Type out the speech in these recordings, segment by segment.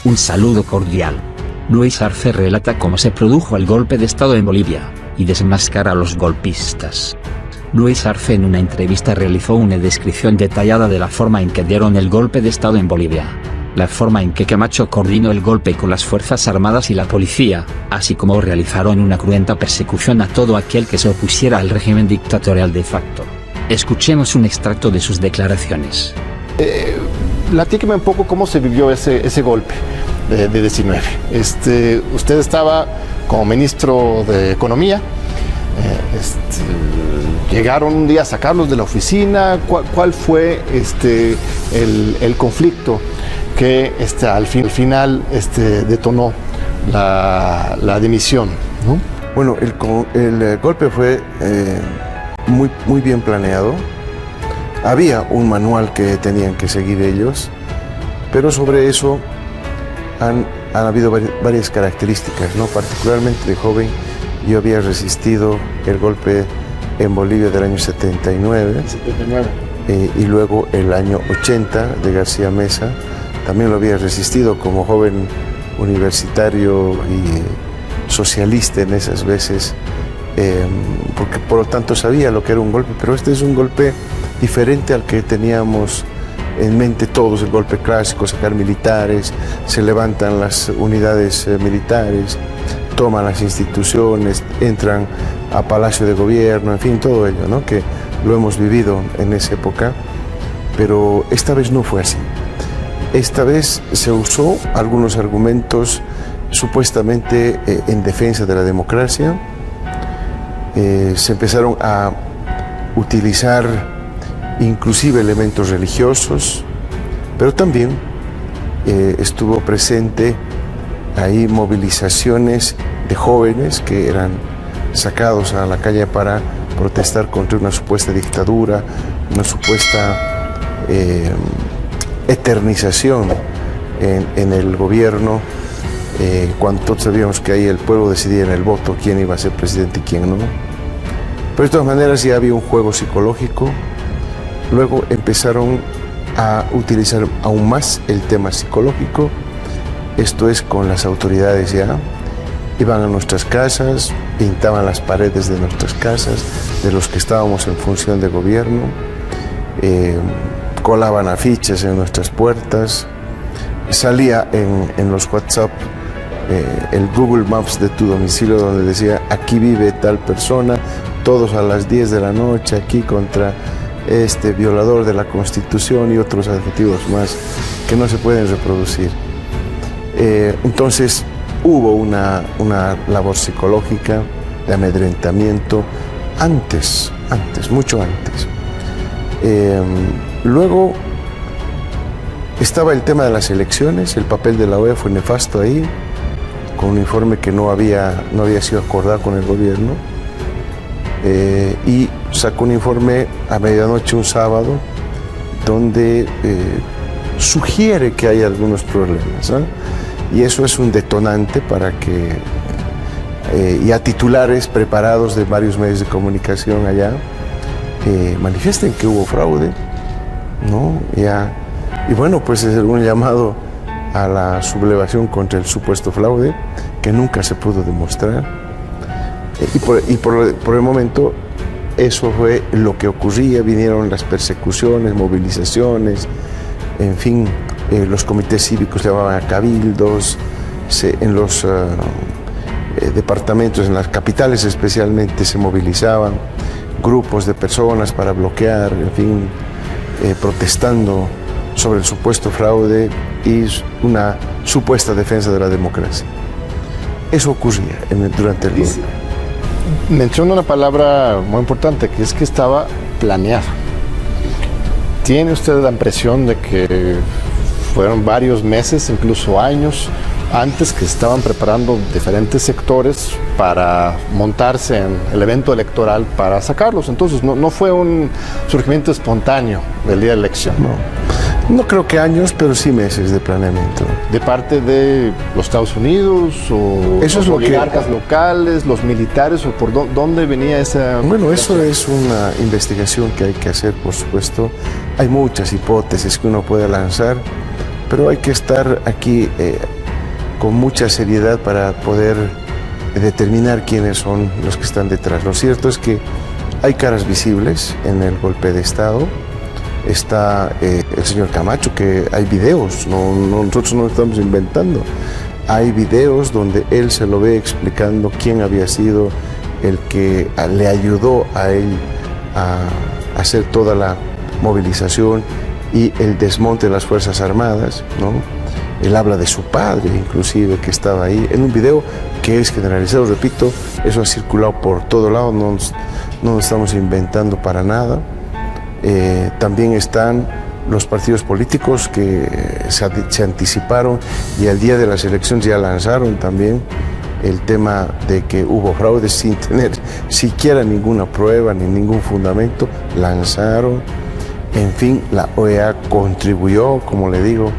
Un saludo cordial. Luis Arce relata cómo se produjo el golpe de Estado en Bolivia, y desmascara a los golpistas. Luis Arce en una entrevista realizó una descripción detallada de la forma en que dieron el golpe de Estado en Bolivia, la forma en que Camacho coordinó el golpe con las Fuerzas Armadas y la policía, así como realizaron una cruenta persecución a todo aquel que se opusiera al régimen dictatorial de facto. Escuchemos un extracto de sus declaraciones. Platíqueme un poco cómo se vivió ese golpe de 19. Usted estaba como ministro de Economía. Llegaron un día a sacarlos de la oficina. ¿Cuál fue el conflicto que al final detonó la dimisión, ¿no? Bueno, el golpe fue muy bien planeado. Había un manual que tenían que seguir ellos, pero sobre eso han habido varias características, ¿no? Particularmente de joven, yo había resistido el golpe en Bolivia del año 79. Y luego el año 80 de García Mesa, también lo había resistido como joven universitario y socialista en esas veces, porque por lo tanto sabía lo que era un golpe, pero este es un golpe diferente al que teníamos en mente todos, el golpe clásico, sacar militares, se levantan las unidades militares, toman las instituciones, entran a Palacio de Gobierno, en fin, todo ello, ¿no? Que lo hemos vivido en esa época, pero esta vez no fue así. Esta vez se usó algunos argumentos supuestamente en defensa de la democracia, se empezaron a utilizar inclusive elementos religiosos, pero también estuvo presente ahí movilizaciones de jóvenes que eran sacados a la calle para protestar contra una supuesta dictadura, una supuesta eternización en el gobierno, cuando todos sabíamos que ahí el pueblo decidía en el voto quién iba a ser presidente y quién no. Pero de todas maneras ya había un juego psicológico. Luego empezaron a utilizar aún más el tema psicológico, esto es con las autoridades ya. Iban a nuestras casas, pintaban las paredes de nuestras casas, de los que estábamos en función de gobierno, colaban afiches en nuestras puertas, salía en los WhatsApp el Google Maps de tu domicilio donde decía aquí vive tal persona, todos a las 10 de la noche aquí contra este violador de la Constitución y otros adjetivos más que no se pueden reproducir. Entonces hubo una labor psicológica de amedrentamiento mucho antes. Luego estaba el tema de las elecciones, el papel de la OEA fue nefasto ahí, con un informe que no había sido acordado con el gobierno. Y sacó un informe a medianoche un sábado donde sugiere que hay algunos problemas, ¿eh? Y eso es un detonante para que ya titulares preparados de varios medios de comunicación allá manifiesten que hubo fraude, ¿no? Y bueno, pues es un llamado a la sublevación contra el supuesto fraude que nunca se pudo demostrar. Y por el momento eso fue lo que ocurría, vinieron las persecuciones, movilizaciones, en fin, los comités cívicos llamaban a cabildos, en los departamentos, en las capitales especialmente, se movilizaban grupos de personas para bloquear, en fin, protestando sobre el supuesto fraude y una supuesta defensa de la democracia. Eso ocurría durante el golpe. Menciona una palabra muy importante, que es que estaba planeado. ¿Tiene usted la impresión de que fueron varios meses, incluso años, antes que estaban preparando diferentes sectores para montarse en el evento electoral para sacarlos? Entonces no fue un surgimiento espontáneo del día de la elección. No creo que años, pero sí meses de planeamiento. ¿De parte de los Estados Unidos o eso los es oligarcas locales, los militares, o por dónde venía esa...? Bueno, eso es una investigación que hay que hacer, por supuesto. Hay muchas hipótesis que uno puede lanzar, pero hay que estar aquí con mucha seriedad para poder determinar quiénes son los que están detrás. Lo cierto es que hay caras visibles en el golpe de Estado. Está el señor Camacho, que hay videos, nosotros no estamos inventando. Hay videos donde él se lo ve explicando quién había sido el que le ayudó a él a hacer toda la movilización y el desmonte de las Fuerzas Armadas, ¿no? Él habla de su padre, inclusive, que estaba ahí, en un video que es generalizado, repito, eso ha circulado por todo lado, no nos estamos inventando para nada. También están los partidos políticos que se anticiparon y al día de las elecciones ya lanzaron también el tema de que hubo fraude sin tener siquiera ninguna prueba ni ningún fundamento, lanzaron. En fin, la OEA contribuyó, como le digo,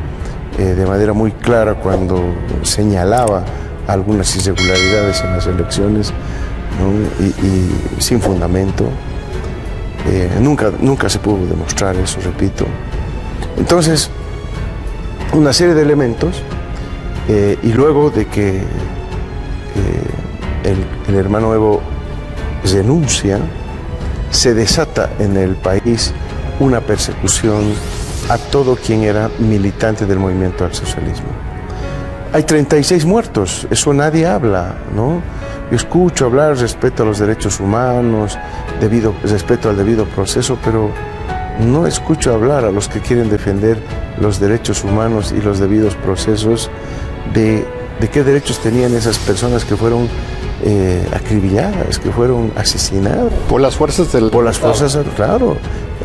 de manera muy clara cuando señalaba algunas irregularidades en las elecciones, ¿no? y sin fundamento. Nunca se pudo demostrar eso, repito. Entonces, una serie de elementos, y luego de que el hermano Evo renuncia, se desata en el país una persecución a todo quien era militante del movimiento al socialismo. Hay 36 muertos, eso nadie habla, ¿no? Yo escucho hablar respeto a los derechos humanos, respeto al debido proceso, pero no escucho hablar a los que quieren defender los derechos humanos y los debidos procesos de qué derechos tenían esas personas que fueron acribilladas, que fueron asesinadas. Por las fuerzas del... Por las fuerzas, claro,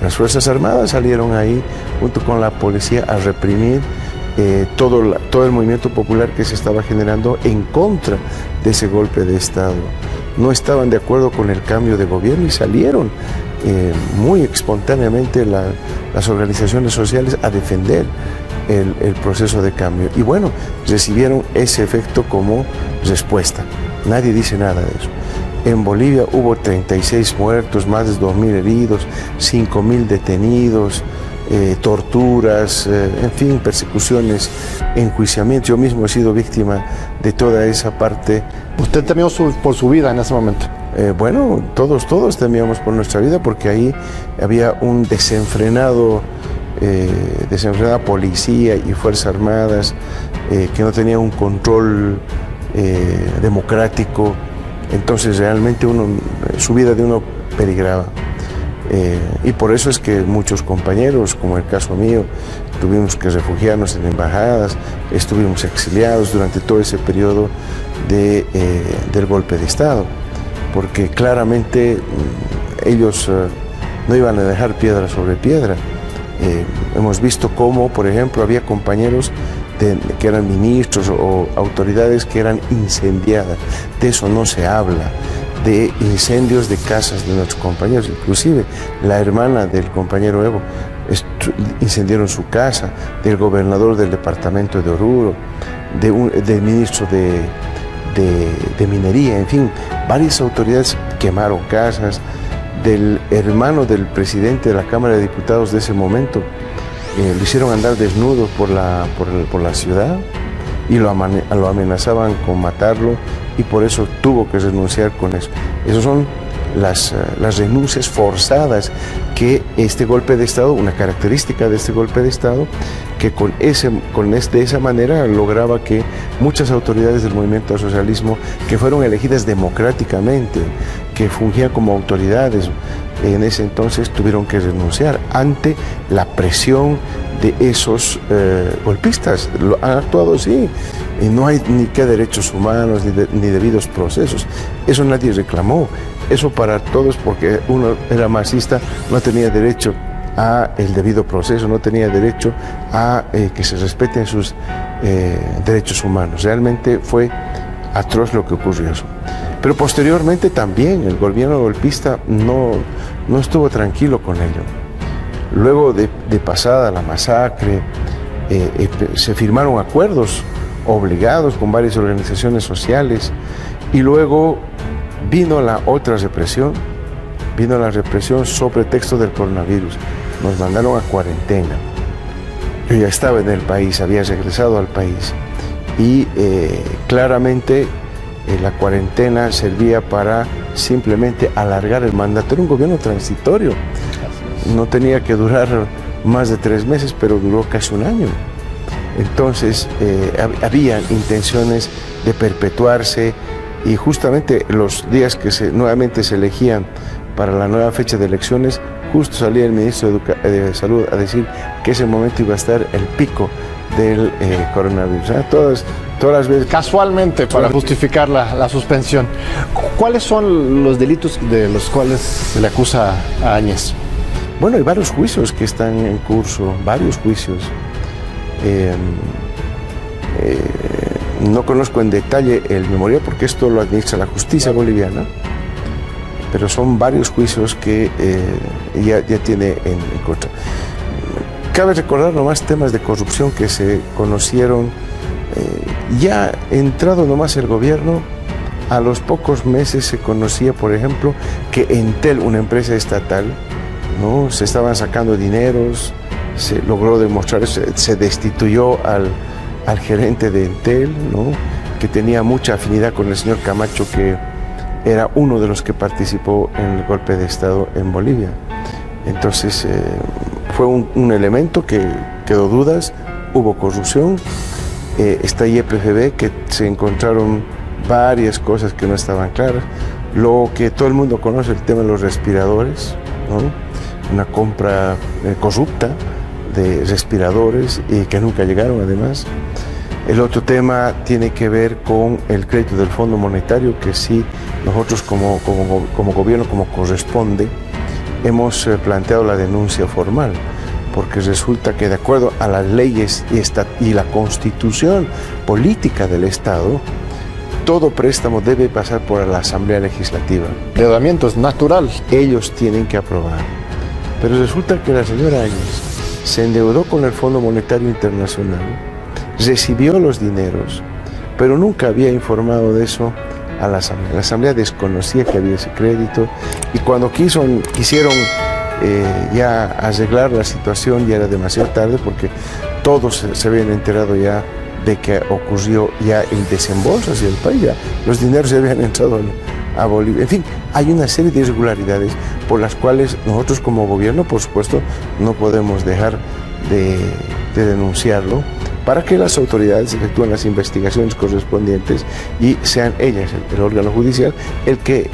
las Fuerzas Armadas salieron ahí junto con la policía a reprimir todo el movimiento popular que se estaba generando en contra de ese golpe de Estado. No estaban de acuerdo con el cambio de gobierno y salieron muy espontáneamente las organizaciones sociales a defender el proceso de cambio. Y bueno, recibieron ese efecto como respuesta. Nadie dice nada de eso. En Bolivia hubo 36 muertos, más de 2.000 heridos, 5.000 detenidos, torturas, en fin, persecuciones, enjuiciamientos. Yo mismo he sido víctima de toda esa parte. ¿Usted temió por su vida en ese momento? Bueno, todos temíamos por nuestra vida porque ahí había un desenfrenada policía y fuerzas armadas que no tenía un control democrático. Entonces realmente su vida de uno peligraba. Y por eso es que muchos compañeros, como el caso mío, tuvimos que refugiarnos en embajadas, estuvimos exiliados durante todo ese periodo del golpe de Estado, porque claramente ellos no iban a dejar piedra sobre piedra. Hemos visto cómo, por ejemplo, había compañeros que eran ministros o autoridades que eran incendiadas. De eso no se habla, de incendios de casas de nuestros compañeros. Inclusive la hermana del compañero Evo incendiaron su casa, del gobernador del departamento de Oruro, del ministro de minería, en fin, varias autoridades quemaron casas. Del hermano del presidente de la Cámara de Diputados de ese momento, lo hicieron andar desnudo por la ciudad y lo amenazaban con matarlo, y por eso tuvo que renunciar con eso. Esas son las renuncias forzadas que este golpe de Estado, una característica de este golpe de Estado, que de esa manera lograba que muchas autoridades del movimiento al socialismo, que fueron elegidas democráticamente, que fungían como autoridades en ese entonces, tuvieron que renunciar ante la presión de esos golpistas. Han actuado así, y no hay ni qué derechos humanos ni debidos procesos. Eso nadie reclamó. Eso para todos, porque uno era marxista, no tenía derecho a el debido proceso, no tenía derecho a que se respeten sus derechos humanos. Realmente fue atroz lo que ocurrió eso. Pero posteriormente también el gobierno golpista no estuvo tranquilo con ello. Luego de pasada la masacre, se firmaron acuerdos obligados con varias organizaciones sociales, y luego vino la otra represión, sobre pretexto del coronavirus. Nos mandaron a cuarentena. Yo ya estaba en el país, había regresado al país y claramente la cuarentena servía para simplemente alargar el mandato. Era un gobierno transitorio, no tenía que durar más de 3 meses, pero duró casi un año. Entonces había intenciones de perpetuarse y justamente los días que nuevamente se elegían para la nueva fecha de elecciones, justo salía el ministro de Salud a decir que ese momento iba a estar el pico del coronavirus. Todas las veces. Casualmente, para justificar la suspensión. ¿Cuáles son los delitos de los cuales se le acusa a Áñez? Bueno, hay varios juicios que están en curso, varios juicios. No conozco en detalle el memorial porque esto lo administra la justicia boliviana, pero son varios juicios que ya tiene en contra. Cabe recordar nomás temas de corrupción que se conocieron ya entrado nomás el gobierno. A los pocos meses se conocía, por ejemplo, que Entel, una empresa estatal, ¿no?, se estaban sacando dineros, se logró demostrar eso, se destituyó al gerente de Entel, ¿no?, que tenía mucha afinidad con el señor Camacho, que era uno de los que participó en el golpe de Estado en Bolivia. Entonces fue un elemento que quedó dudas, hubo corrupción, está YPFB, que se encontraron varias cosas que no estaban claras, lo que todo el mundo conoce, el tema de los respiradores, ¿no?, una compra corrupta de respiradores y que nunca llegaron además. El otro tema tiene que ver con el crédito del Fondo Monetario, que sí, nosotros como gobierno, como corresponde, hemos planteado la denuncia formal, porque resulta que de acuerdo a las leyes y la constitución política del Estado, todo préstamo debe pasar por la Asamblea Legislativa. El endeudamiento es natural. Ellos tienen que aprobar. Pero resulta que la señora Áñez se endeudó con el Fondo Monetario Internacional, recibió los dineros, pero nunca había informado de eso a la Asamblea. La Asamblea desconocía que había ese crédito y cuando quisieron ya arreglar la situación ya era demasiado tarde, porque todos se habían enterado ya de que ocurrió ya el desembolso hacia el país, ya los dineros ya habían entrado a Bolivia. En fin, hay una serie de irregularidades por las cuales nosotros como gobierno, por supuesto, no podemos dejar de denunciarlo, para que las autoridades efectúen las investigaciones correspondientes y sean ellas, el órgano judicial, el que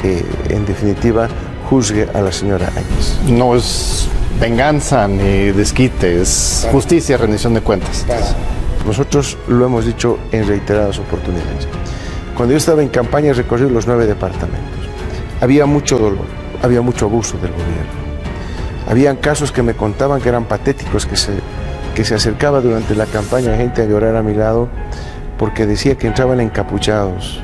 en definitiva juzgue a la señora Áñez. No es venganza ni desquite, es justicia, rendición de cuentas. Nosotros lo hemos dicho en reiteradas oportunidades. Cuando yo estaba en campaña recorrí los 9 departamentos. Había mucho dolor, había mucho abuso del gobierno. Habían casos que me contaban que eran patéticos, que se acercaba durante la campaña gente a llorar a mi lado porque decía que entraban encapuchados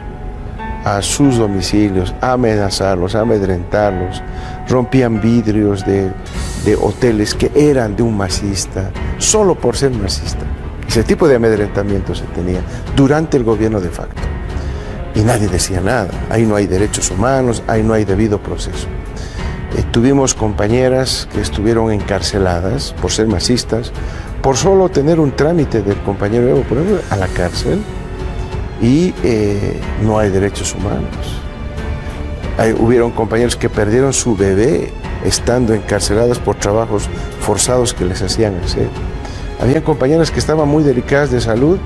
a sus domicilios, a amenazarlos, a amedrentarlos, rompían vidrios de hoteles que eran de un masista, solo por ser masista. Ese tipo de amedrentamiento se tenía durante el gobierno de facto. Y nadie decía nada. Ahí no hay derechos humanos, ahí no hay debido proceso. Tuvimos compañeras que estuvieron encarceladas por ser masistas, por solo tener un trámite del compañero Evo, por ejemplo, a la cárcel, y no hay derechos humanos. Hubieron compañeros que perdieron su bebé estando encarceladas por trabajos forzados que les hacían hacer. Habían compañeras que estaban muy delicadas de salud,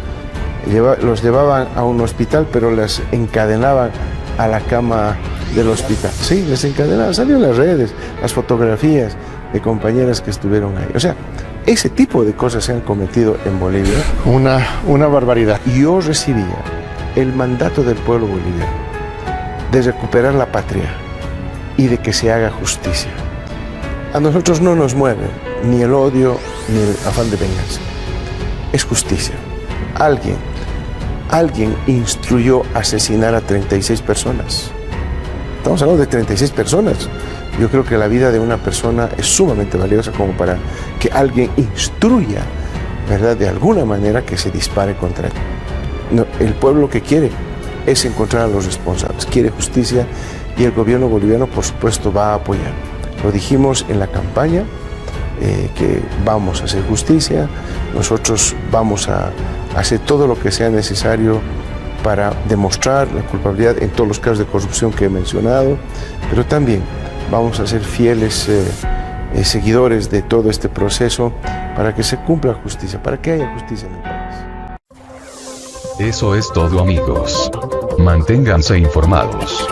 los llevaban a un hospital, pero las encadenaban a la cama del hospital. Sí, les encadenaban, salieron las redes, las fotografías de compañeras que estuvieron ahí. O sea, ese tipo de cosas se han cometido en Bolivia. Una barbaridad. Yo recibía el mandato del pueblo boliviano de recuperar la patria y de que se haga justicia. A nosotros no nos mueve ni el odio ni el afán de venganza. Es justicia. Alguien instruyó asesinar a 36 personas. Estamos hablando de 36 personas. Yo creo que la vida de una persona es sumamente valiosa como para que alguien instruya, ¿verdad?, de alguna manera que se dispare contra él. No, el pueblo que quiere es encontrar a los responsables, quiere justicia y el gobierno boliviano, por supuesto, va a apoyar. Lo dijimos en la campaña, que vamos a hacer justicia. Nosotros vamos a hacer todo lo que sea necesario para demostrar la culpabilidad en todos los casos de corrupción que he mencionado, pero también vamos a ser fieles seguidores de todo este proceso para que se cumpla justicia, para que haya justicia en el país. Eso es todo, amigos. Manténganse informados.